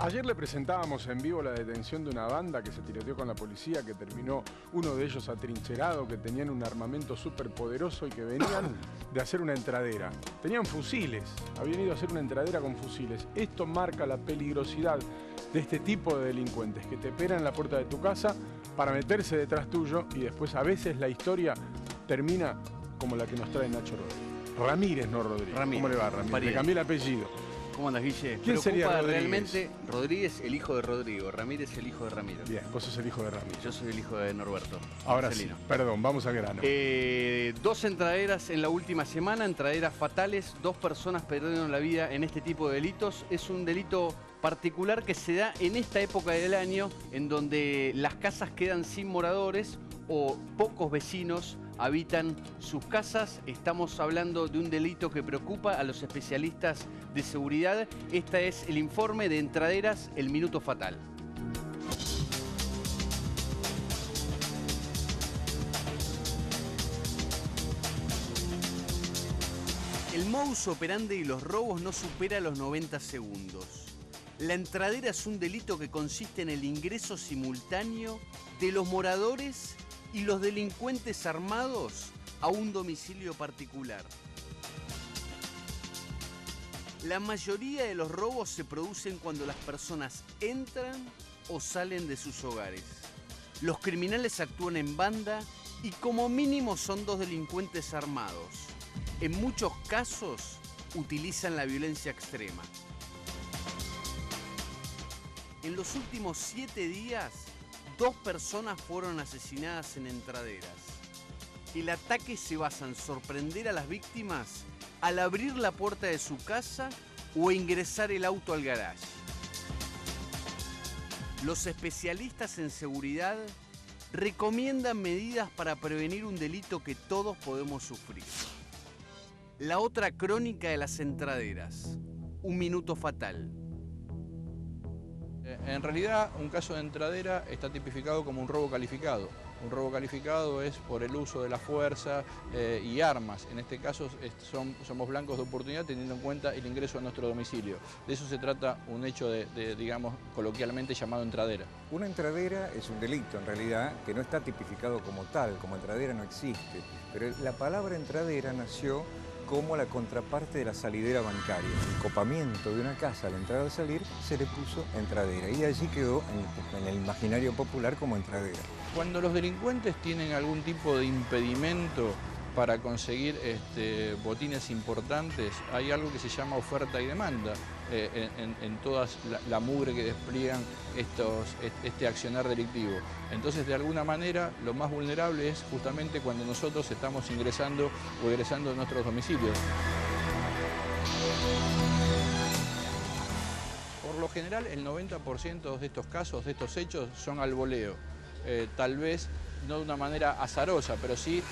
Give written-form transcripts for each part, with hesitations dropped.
Ayer le presentábamos en vivo la detención de una banda que se tiroteó con la policía, que terminó uno de ellos atrincherado, que tenían un armamento súper poderoso y que venían de hacer una entradera. Tenían fusiles, habían ido a hacer una entradera con fusiles. Esto marca la peligrosidad de este tipo de delincuentes que te esperan en la puerta de tu casa para meterse detrás tuyo y después a veces la historia termina como la que nos trae Nacho Rodríguez. Ramírez, no Rodríguez. Ramírez. ¿Cómo le va, Ramírez? Le cambié el apellido. ¿Cómo andas, Guille? ¿Quién sería Rodríguez? Realmente Rodríguez, el hijo de Rodrigo. Ramírez, el hijo de Ramiro. Bien, vos sos el hijo de Ramírez. Yo soy el hijo de Norberto. Ahora Marcelino. sí, perdón, vamos al grano. 2 entraderas en la última semana, entraderas fatales. 2 personas perdieron la vida en este tipo de delitos. Es un delito particular que se da en esta época del año, en donde las casas quedan sin moradores o pocos vecinos habitan sus casas. Estamos hablando de un delito que preocupa a los especialistas de seguridad. Este es el informe de Entraderas, el minuto fatal. El modus operandi y los robos no supera los 90 segundos. La entradera es un delito que consiste en el ingreso simultáneo de los moradores y los delincuentes armados a un domicilio particular. La mayoría de los robos se producen cuando las personas entran o salen de sus hogares. Los criminales actúan en banda y como mínimo son 2 delincuentes armados. En muchos casos utilizan la violencia extrema. En los últimos 7 días, 2 personas fueron asesinadas en entraderas. El ataque se basa en sorprender a las víctimas al abrir la puerta de su casa o ingresar el auto al garage. Los especialistas en seguridad recomiendan medidas para prevenir un delito que todos podemos sufrir. La otra crónica de las entraderas, un minuto fatal. En realidad, un caso de entradera está tipificado como un robo calificado. Un robo calificado es por el uso de la fuerza y armas. En este caso somos blancos de oportunidad teniendo en cuenta el ingreso a nuestro domicilio. De eso se trata un hecho digamos, coloquialmente llamado entradera. Una entradera es un delito en realidad que no está tipificado como tal, como entradera no existe. Pero la palabra entradera nació como la contraparte de la salidera bancaria. El copamiento de una casa al entrar o al salir se le puso entradera y allí quedó en el imaginario popular como entradera. Cuando los delincuentes tienen algún tipo de impedimento para conseguir botines importantes, hay algo que se llama oferta y demanda en toda la mugre que despliegan este accionar delictivo. Entonces, de alguna manera, lo más vulnerable es justamente cuando nosotros estamos ingresando o egresando a nuestros domicilios. Por lo general, el 90% de estos casos, de estos hechos, son al voleo. Tal vez no de una manera azarosa, pero sí,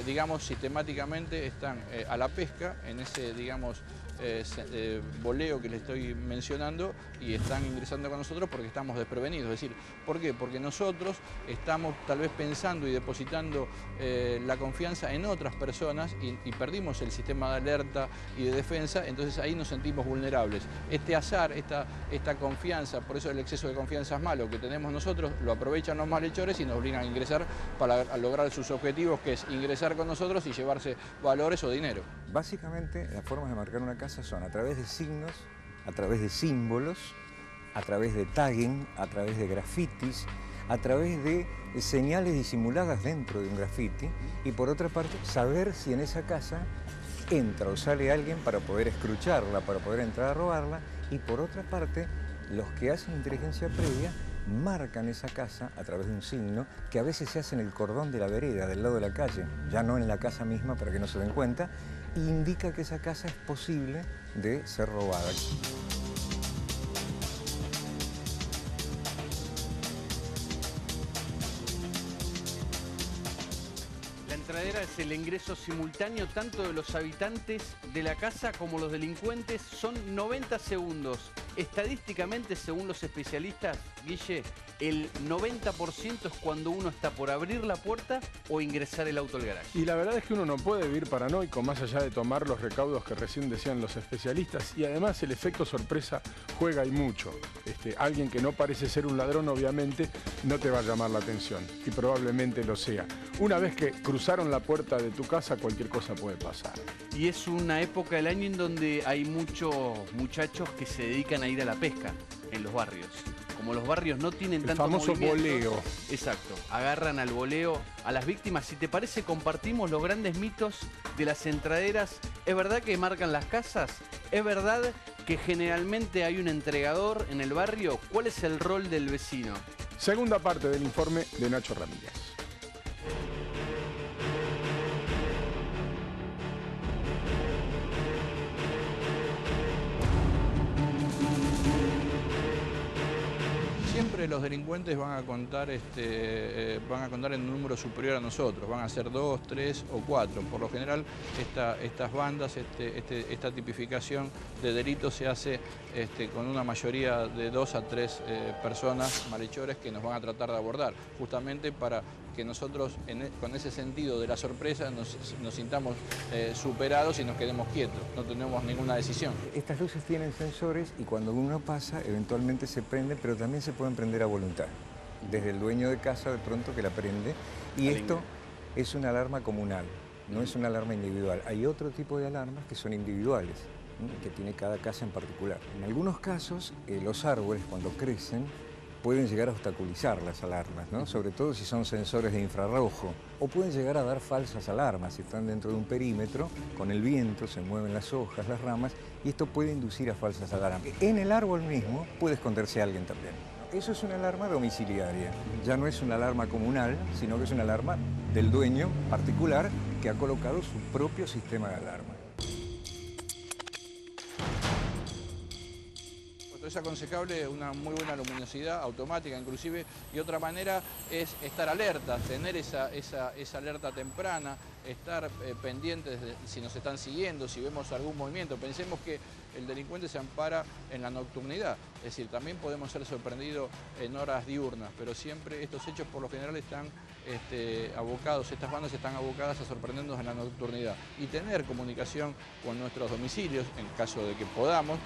digamos, sistemáticamente están a la pesca en ese, digamos, voleo que les estoy mencionando y están ingresando con nosotros porque estamos desprevenidos. Es decir, ¿por qué? Porque nosotros estamos tal vez pensando y depositando la confianza en otras personas y perdimos el sistema de alerta y de defensa, entonces ahí nos sentimos vulnerables. Este azar, esta confianza, por eso el exceso de confianza es malo, que tenemos nosotros, lo aprovechan los malhechores y nos obligan a ingresar para lograr sus objetivos, que es ingresar con nosotros y llevarse valores o dinero. Básicamente, las formas de marcar una casa son a través de signos, a través de símbolos, a través de tagging, a través de grafitis, a través de señales disimuladas dentro de un grafiti y por otra parte, saber si en esa casa entra o sale alguien para poder escrucharla, para poder entrar a robarla y por otra parte, los que hacen inteligencia previa marcan esa casa a través de un signo que a veces se hace en el cordón de la vereda, del lado de la calle, ya no en la casa misma para que no se den cuenta, e indica que esa casa es posible de ser robada. La entradera es el ingreso simultáneo tanto de los habitantes de la casa como los delincuentes. Son 90 segundos. Estadísticamente, según los especialistas, Guille, el 90% es cuando uno está por abrir la puerta o ingresar el auto al garaje. Y la verdad es que uno no puede vivir paranoico más allá de tomar los recaudos que recién decían los especialistas, y además el efecto sorpresa juega y mucho. Alguien que no parece ser un ladrón obviamente no te va a llamar la atención, y probablemente lo sea. Una vez que cruzaron la puerta de tu casa, cualquier cosa puede pasar. Y es una época del año en donde hay muchos muchachos que se dedican a ir a la pesca en los barrios. Como los barrios no tienen tanto famoso movimiento, voleo. Exacto, agarran al voleo a las víctimas. Si te parece, compartimos los grandes mitos de las entraderas. ¿Es verdad que marcan las casas? ¿Es verdad que generalmente hay un entregador en el barrio? ¿Cuál es el rol del vecino? Segunda parte del informe de Nacho Ramírez. Siempre los delincuentes van a contar en un número superior a nosotros, van a ser 2, 3 o 4. Por lo general, estas bandas, esta tipificación de delitos se hace con una mayoría de 2 a 3 personas, malhechores, que nos van a tratar de abordar, justamente para que nosotros, con ese sentido de la sorpresa, nos sintamos superados y nos quedemos quietos, no tenemos ninguna decisión. Estas luces tienen sensores y cuando uno pasa, eventualmente se prenden, pero también se pueden prender a voluntad. Desde el dueño de casa, de pronto, que la prende. Y esto es una alarma comunal, no es una alarma individual. Hay otro tipo de alarmas que son individuales, que tiene cada casa en particular. En algunos casos, los árboles, cuando crecen, pueden llegar a obstaculizar las alarmas, ¿no? Sobre todo si son sensores de infrarrojo, o pueden llegar a dar falsas alarmas si están dentro de un perímetro, con el viento se mueven las hojas, las ramas, y esto puede inducir a falsas alarmas. En el árbol mismo puede esconderse alguien también. Eso es una alarma domiciliaria, ya no es una alarma comunal, sino que es una alarma del dueño particular que ha colocado su propio sistema de alarma. Es aconsejable una muy buena luminosidad automática inclusive, y otra manera es estar alerta, tener esa alerta temprana, estar pendientes de si nos están siguiendo, si vemos algún movimiento. Pensemos que el delincuente se ampara en la nocturnidad, es decir, también podemos ser sorprendidos en horas diurnas, pero siempre estos hechos por lo general están abocados, estas bandas están abocadas a sorprendernos en la nocturnidad, y tener comunicación con nuestros domicilios en caso de que podamos,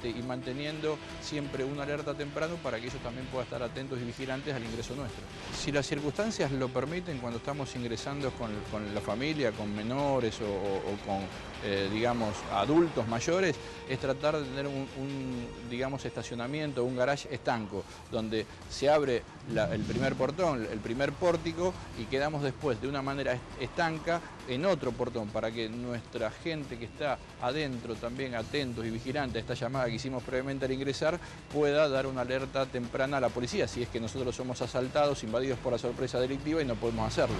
y manteniendo siempre una alerta temprano para que ellos también puedan estar atentos y vigilantes al ingreso nuestro. Si las circunstancias lo permiten, cuando estamos ingresando con la familia, con menores o con, digamos, adultos mayores, es tratar de tener digamos, estacionamiento, un garage estanco, donde se abre el primer portón, el primer pórtico, y quedamos después de una manera estanca en otro portón, para que nuestra gente que está adentro, también atentos y vigilantes a esta llamada que hicimos previamente al ingresar, pueda dar una alerta temprana a la policía, si es que nosotros somos asaltados, invadidos por la sorpresa delictiva y no podemos hacerlo.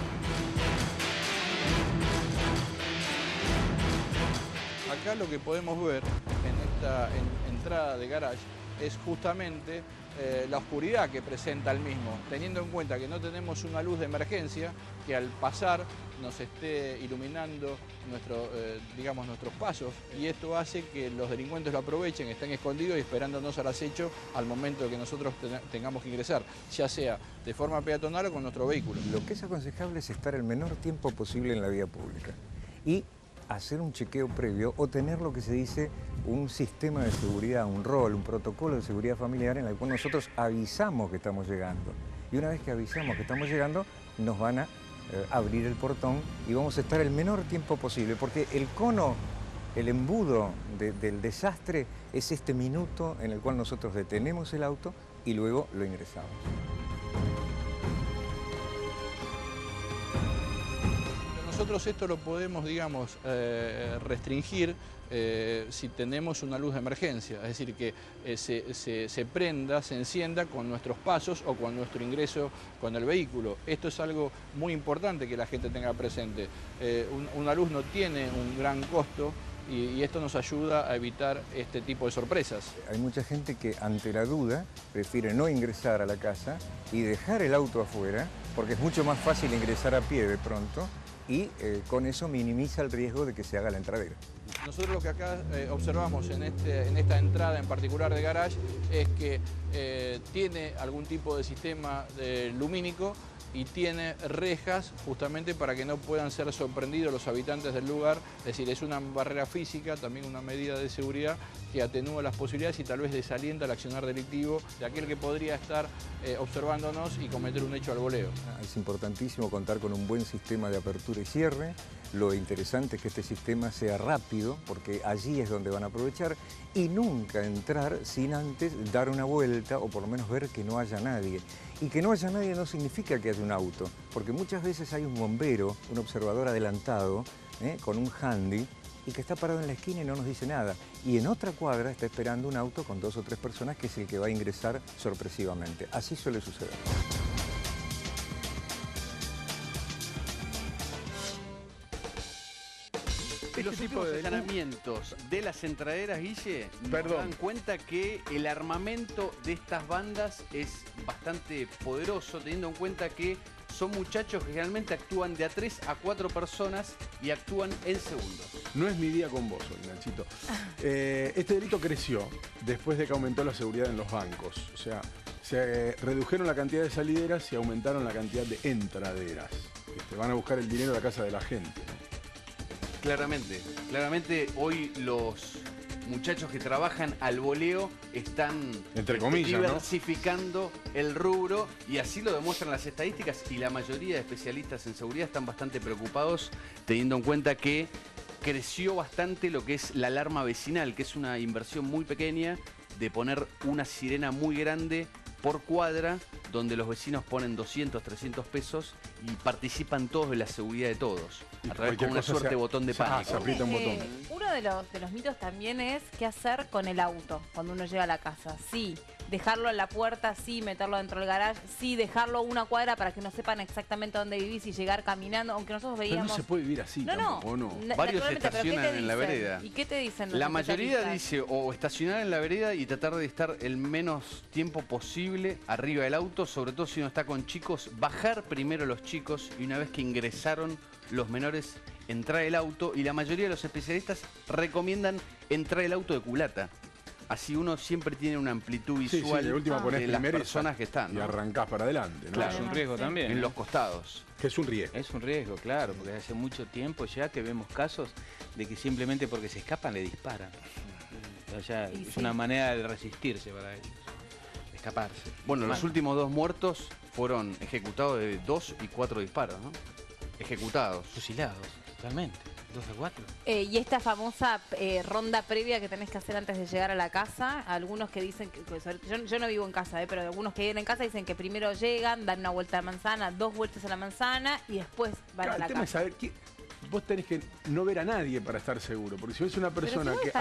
Acá lo que podemos ver en esta entrada de garage es justamente la oscuridad que presenta el mismo, teniendo en cuenta que no tenemos una luz de emergencia que al pasar nos esté iluminando digamos, nuestros pasos, y esto hace que los delincuentes lo aprovechen, estén escondidos y esperándonos al acecho al momento de que nosotros tengamos que ingresar, ya sea de forma peatonal o con nuestro vehículo. Lo que es aconsejable es estar el menor tiempo posible en la vía pública y hacer un chequeo previo o tener lo que se dice un sistema de seguridad, un rol, un protocolo de seguridad familiar en el cual nosotros avisamos que estamos llegando. Y una vez que avisamos que estamos llegando, nos van a abrir el portón y vamos a estar el menor tiempo posible, porque el cono, el embudo del desastre es este minuto en el cual nosotros detenemos el auto y luego lo ingresamos. Nosotros esto lo podemos, digamos, restringir si tenemos una luz de emergencia, es decir, que se prenda, se encienda con nuestros pasos o con nuestro ingreso con el vehículo. Esto es algo muy importante que la gente tenga presente. Una luz no tiene un gran costo y esto nos ayuda a evitar este tipo de sorpresas. Hay mucha gente que ante la duda prefiere no ingresar a la casa y dejar el auto afuera, porque es mucho más fácil ingresar a pie de pronto y con eso minimiza el riesgo de que se haga la entradera. Nosotros lo que acá observamos en esta entrada en particular de garage es que tiene algún tipo de sistema lumínico y tiene rejas justamente para que no puedan ser sorprendidos los habitantes del lugar. Es decir, es una barrera física, también una medida de seguridad que atenúa las posibilidades y tal vez desalienta el accionar delictivo de aquel que podría estar observándonos y cometer un hecho al voleo. Es importantísimo contar con un buen sistema de apertura y cierre. Lo interesante es que este sistema sea rápido, porque allí es donde van a aprovechar, y nunca entrar sin antes dar una vuelta o por lo menos ver que no haya nadie. Y que no haya nadie no significa que haya un auto, porque muchas veces hay un bombero, un observador adelantado, con un handy, y que está parado en la esquina y no nos dice nada. Y en otra cuadra está esperando un auto con 2 o 3 personas que es el que va a ingresar sorpresivamente. Así suele suceder. Los últimos allanamientos de las entraderas, Guille, nos dan cuenta que el armamento de estas bandas es bastante poderoso, teniendo en cuenta que son muchachos que generalmente actúan de a 3 a 4 personas y actúan en segundos. No es mi día con vos hoy, Nachito. Este delito creció después de que aumentó la seguridad en los bancos. O sea, se redujeron la cantidad de salideras y aumentaron la cantidad de entraderas. Van a buscar el dinero a la casa de la gente, ¿no? Claramente hoy los muchachos que trabajan al voleo están, entre comillas, diversificando, ¿no?, el rubro, y así lo demuestran las estadísticas, y la mayoría de especialistas en seguridad están bastante preocupados, teniendo en cuenta que creció bastante lo que es la alarma vecinal, que es una inversión muy pequeña de poner una sirena muy grande por cuadra, donde los vecinos ponen 200, 300 pesos y participan todos de la seguridad de todos, a través de una suerte de botón de pánico. Se aprieta un botón. Uno de los mitos también es qué hacer con el auto cuando uno llega a la casa. Sí, dejarlo en la puerta, sí, meterlo dentro del garage, sí, dejarlo una cuadra para que no sepan exactamente dónde vivís y llegar caminando, aunque nosotros veíamos... Pero no se puede vivir así tampoco, ¿no? Varios estacionan en la vereda. ¿Y qué te dicen? La mayoría dice o estacionar en la vereda y tratar de estar el menos tiempo posible arriba del auto, sobre todo si uno está con chicos, bajar primero los chicos y una vez que ingresaron los menores, entrar el auto, y la mayoría de los especialistas recomiendan entrar el auto de culata. Así uno siempre tiene una amplitud visual de última ponés de las primero personas que están, ¿no? Y arrancás para adelante, ¿no? Claro, es un riesgo también. En los costados. Que es un riesgo. Es un riesgo, claro, porque hace mucho tiempo ya que vemos casos de que simplemente porque se escapan le disparan. O sea, es una manera de resistirse para ellos, escaparse. Bueno, los últimos 2 muertos fueron ejecutados de 2 y 4 disparos, ¿no? Ejecutados. Fusilados, totalmente. 2 a 4. Y esta famosa ronda previa que tenés que hacer antes de llegar a la casa, algunos que dicen, yo no vivo en casa, pero algunos que viven en casa dicen que primero llegan, dan una vuelta a la manzana, 2 vueltas a la manzana y después van a la casa. El tema es saber vos tenés que no ver a nadie para estar seguro, porque si ves una persona que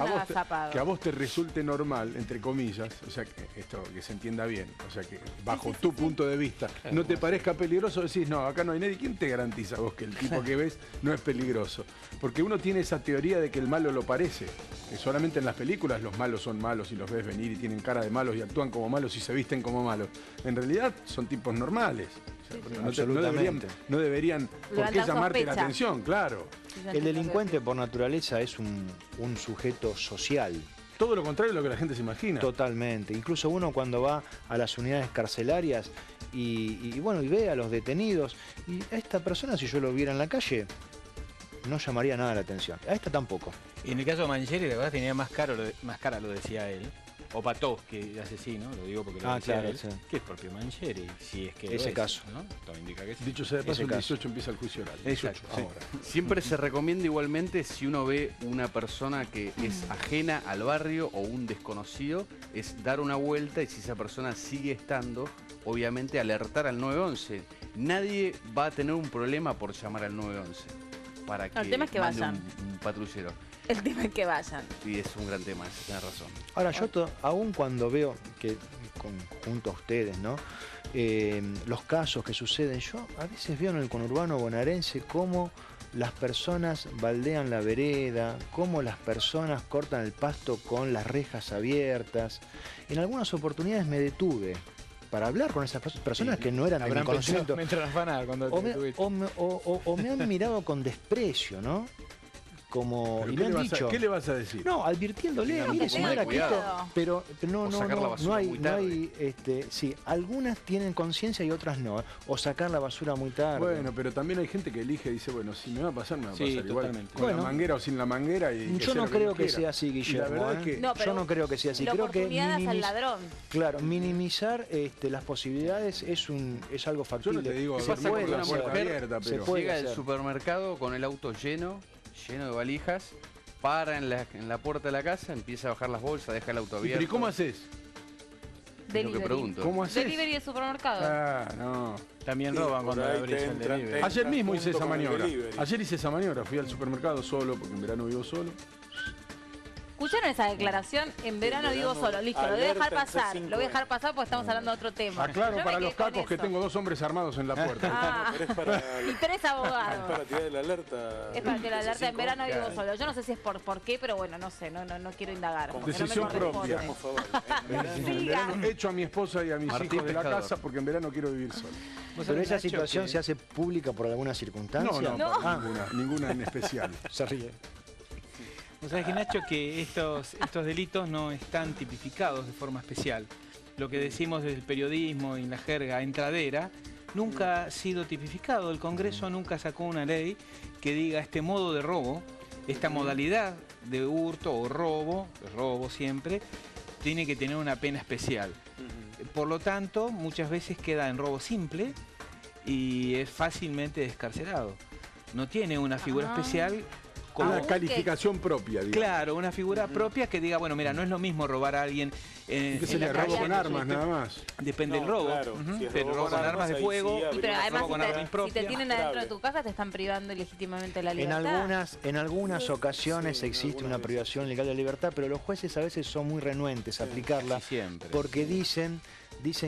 a vos te resulte normal, entre comillas, o sea, esto que se entienda bien, o sea, que bajo tu punto de vista no te parezca peligroso, decís, no, acá no hay nadie. ¿Quién te garantiza vos que el tipo que ves no es peligroso? Porque uno tiene esa teoría de que el malo lo parece. Solamente en las películas los malos son malos y los ves venir y tienen cara de malos y actúan como malos y se visten como malos. En realidad son tipos normales. No deberían por qué llamarte la atención, claro. El delincuente por naturaleza es un sujeto social. Todo lo contrario de lo que la gente se imagina. Totalmente. Incluso uno cuando va a las unidades carcelarias y ve a los detenidos, y a esta persona, si yo lo viera en la calle, no llamaría nada la atención. A esta tampoco. Y en el caso de Mangieri, la verdad tenía más cara, lo decía él. O Patowski, asesino, lo digo porque lo decía él, que es propio Mangieri, si es que ese caso, ¿no? Todo indica que sí. Dicho sea de paso, el 18 empieza el juicio oral. Exacto, ahora. Siempre se recomienda igualmente, si uno ve una persona que es ajena al barrio o un desconocido, es dar una vuelta, y si esa persona sigue estando, obviamente alertar al 911. Nadie va a tener un problema por llamar al 911 para que el tema es que vayan. Un patrullero. El tema es que vayan. Y es un gran tema, tienes razón. Ahora, yo aún cuando veo que, junto a ustedes, ¿no? Los casos que suceden, yo a veces veo en el conurbano bonaerense cómo las personas baldean la vereda, cómo las personas cortan el pasto con las rejas abiertas. En algunas oportunidades me detuve para hablar con esas personas que no eran de mi conocimiento. Me entran a afanar cuando O me han mirado con desprecio, ¿no? Como, y me han dicho, ¿qué le vas a decir? no, advirtiéndole, No, mire que señora, tenga que esto, cuidado. pero O sacar la basura no hay, muy no tarde. hay, sí, algunas tienen conciencia y otras no, o sacar la basura muy tarde. Bueno, pero también hay gente que elige y dice, bueno, si me va a pasar, me va a Sí, pasar igual. totalmente. Con Bueno, la manguera o sin la manguera. Y yo no creo que sea así, Y la Guillermo. verdad es que No, pero yo no creo que sea así. la Creo que oportunidad es al ladrón. claro, minimizar las posibilidades es algo yo factible. no te digo Se dormir puede con la hacer. puerta abierta, Se pero... puede Llega del hacer. supermercado con el auto lleno de valijas, para en la puerta de la casa, empieza a bajar las bolsas, deja el auto ¿Y abierto. pero ¿y cómo haces? Es lo que Delivery. pregunto. ¿Cómo haces? Delivery de supermercado. Ah, no. También Sí, roban por cuando ahí abrís te el entran, delivery. te- Ayer mismo hice junto esa con el maniobra. delivery. Ayer hice esa maniobra. Fui al supermercado solo, porque en verano vivo solo. ¿Escucharon esa declaración? En verano vivo solo. Listo, lo voy a dejar alerta en pasar. C5N. Lo voy a dejar pasar porque estamos hablando de otro tema. Aclaro Yo me para quedé los con cacos que eso. tengo 2 hombres armados en la puerta. Ah, Pero es para, y 3 abogados. para tirar la alerta. Es para que la alerta en C5. verano vivo solo. Yo no sé si es por qué, pero bueno, no sé, no quiero indagar. porque Decisión no me corresponde. propia. Por favor, en verano. En Siga. verano echo a mi esposa y a mis Martín hijos de la Pescador. casa porque en verano quiero vivir solo. ¿Vos Pero sabés, esa Nacho, situación que- se hace pública por alguna circunstancia. No, No. para ninguna en especial. Se ríe. Vos sabés que, Nacho, que estos delitos no están tipificados de forma especial. Lo que decimos desde el periodismo y en la jerga entradera nunca ha sido tipificado. El Congreso nunca sacó una ley que diga este modo de robo, esta modalidad de hurto o robo siempre, tiene que tener una pena especial. Por lo tanto, muchas veces queda en robo simple y es fácilmente descarcelado. No tiene una figura Ah. especial como... Una calificación propia, digamos. Claro, una figura propia que diga, bueno, mira, no es lo mismo robar a alguien ¿Qué en sería? la Robo calle. con armas, nada más. Depende No, del robo. claro, Ujú. si es Pero robo con armas de ahí fuego. sí Y pero habría además, robo con si arma te impropia. tienen adentro de Grave. tu casa, te están privando ilegítimamente la En libertad. algunas ocasiones Sí, en existe algunas una veces. privación legal de libertad, pero los jueces a veces son muy renuentes a aplicarla Sí, siempre. porque dicen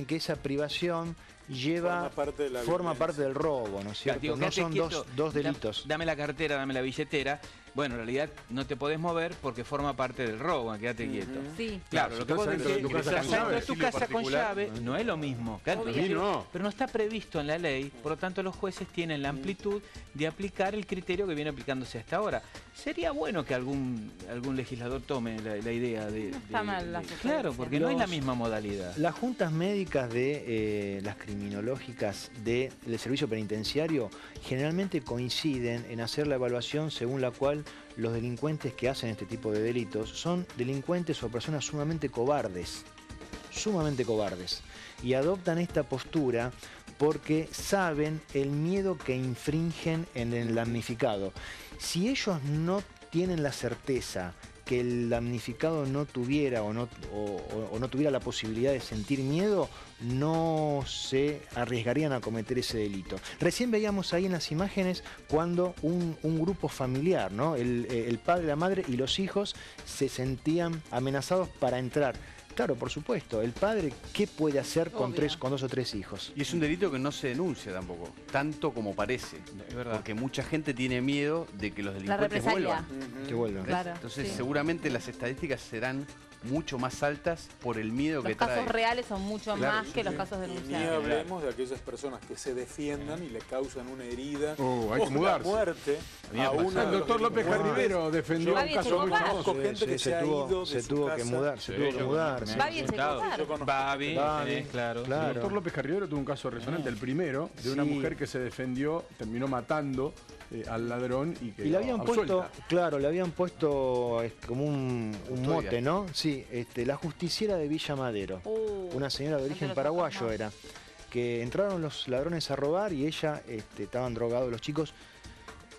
que esa privación Forma parte de la forma violencia. parte del robo, ¿no es cierto? Digo, No quédate son quieto, dos delitos. Dame la cartera, dame la billetera. Bueno, en realidad no te podés mover porque forma parte del robo, quédate quieto. Sí. Claro, Si lo que estás vos adentro decís de tu casa estás con adentro de llave, tu casa con llave, no es lo mismo. Claro, Obvio. A mí no. pero no está previsto en la ley, por lo tanto los jueces tienen la amplitud de aplicar el criterio que viene aplicándose hasta ahora. Sería bueno que algún legislador tome la idea de... No está mal la sugerencia. Claro, porque no es la Los- misma modalidad. Las juntas médicas de las criminológicas del servicio penitenciario generalmente coinciden en hacer la evaluación según la cual los delincuentes que hacen este tipo de delitos son delincuentes o personas sumamente cobardes, y adoptan esta postura porque saben el miedo que infringen en el damnificado. Si ellos no tienen la certeza que el damnificado no tuviera o no tuviera la posibilidad de sentir miedo, no se arriesgarían a cometer ese delito. Recién veíamos ahí en las imágenes cuando un grupo familiar, ¿no? El padre, la madre y los hijos se sentían amenazados para entrar. Claro, por supuesto, el padre, ¿qué puede hacer con Obvio. con 2 o 3 hijos? Y es un delito que no se denuncia tampoco, tanto como parece. Es verdad. Porque mucha gente tiene miedo de que los La delincuentes represalia. vuelvan. Que vuelvan. Claro. Entonces sí. seguramente las estadísticas serán mucho más altas por el miedo que Los trae. casos reales son mucho Claro, más que los casos Y ni denunciados. hablemos de aquellas personas que se defiendan y le causan una herida Oh, hay que o mudarse. la muerte mí me a pasó. uno El de los doctor López delincuentes. Jarribero defendió Va un bien, se caso muy compara. famoso. Con gente que se ha ido de su tuvo que casa. mudar, se tuvo que mudar. sí. Va bien, se Claro. compara. Yo conozco. Babi, Babi, claro. claro. El doctor López Jarribero tuvo un caso resonante, el primero, de una Sí. mujer que se defendió, terminó matando al ladrón y que Y le habían puesto, absuelta. claro, le habían puesto como un Custodia. mote, ¿no? Sí, la justiciera de Villa Madero. Una señora de origen los paraguayo tocamos. era. Que entraron los ladrones a robar y ella, estaban drogados los chicos.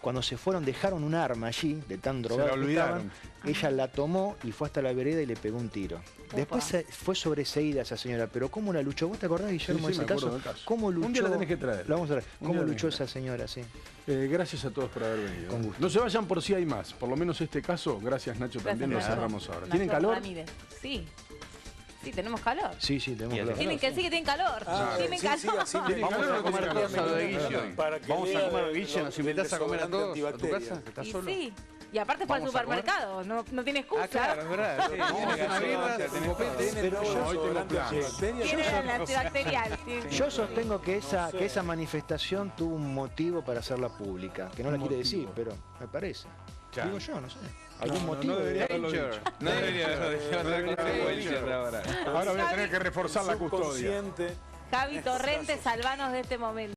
Cuando se fueron, dejaron un arma allí, de tan drogados que olvidaron. estaban. Ella la tomó y fue hasta la vereda y le pegó un tiro. Después fue sobreseída esa señora, pero ¿cómo la luchó? ¿Vos te acordás, Guillermo, Sí, de me ese acuerdo caso? del caso. ¿Cómo luchó? Un día la tenés que traer. La vamos a traer. Un ¿Cómo día la luchó tenés que esa señora? Sí. Gracias a todos por haber venido. Con gusto. No se vayan por si hay más. Por lo menos este caso, gracias Nacho, también lo Gracias, Nacho. cerramos ahora. Nacho ¿Tienen calor? Ramírez. Sí. Sí, tenemos calor. Sí, tenemos Y el calor. Tienen que decir que tienen calor. Tienen sí, calor. sí, así me Vamos dijeron, a comer sí, todos a lo de sí, Guille hoy. para que Vamos a lea comer de- Guille, nos del invitás a comer a todos a tu desodorante casa, ¿estás Y solo? sí, Y aparte fue al ¿Vamos a comer? supermercado, no tiene excusa. Ah, claro, es verdad. Sí, Vamos tiene a una birra, gaseosa, tiene un copete. todo. Pero yo hoy tengo plan. Tiene el antibacterial. Sí. Yo sostengo que esa manifestación tuvo un motivo para hacerla pública, que no la quiere decir, pero me parece. Ya. Digo yo, no sé. ¿Algún motivo? No debería haberlo Danger. dicho. No debería haberlo dicho otra consecuencia ahora. Ahora voy a tener que reforzar la custodia. Subconsciente. Javi Torrente, salvanos de este momento.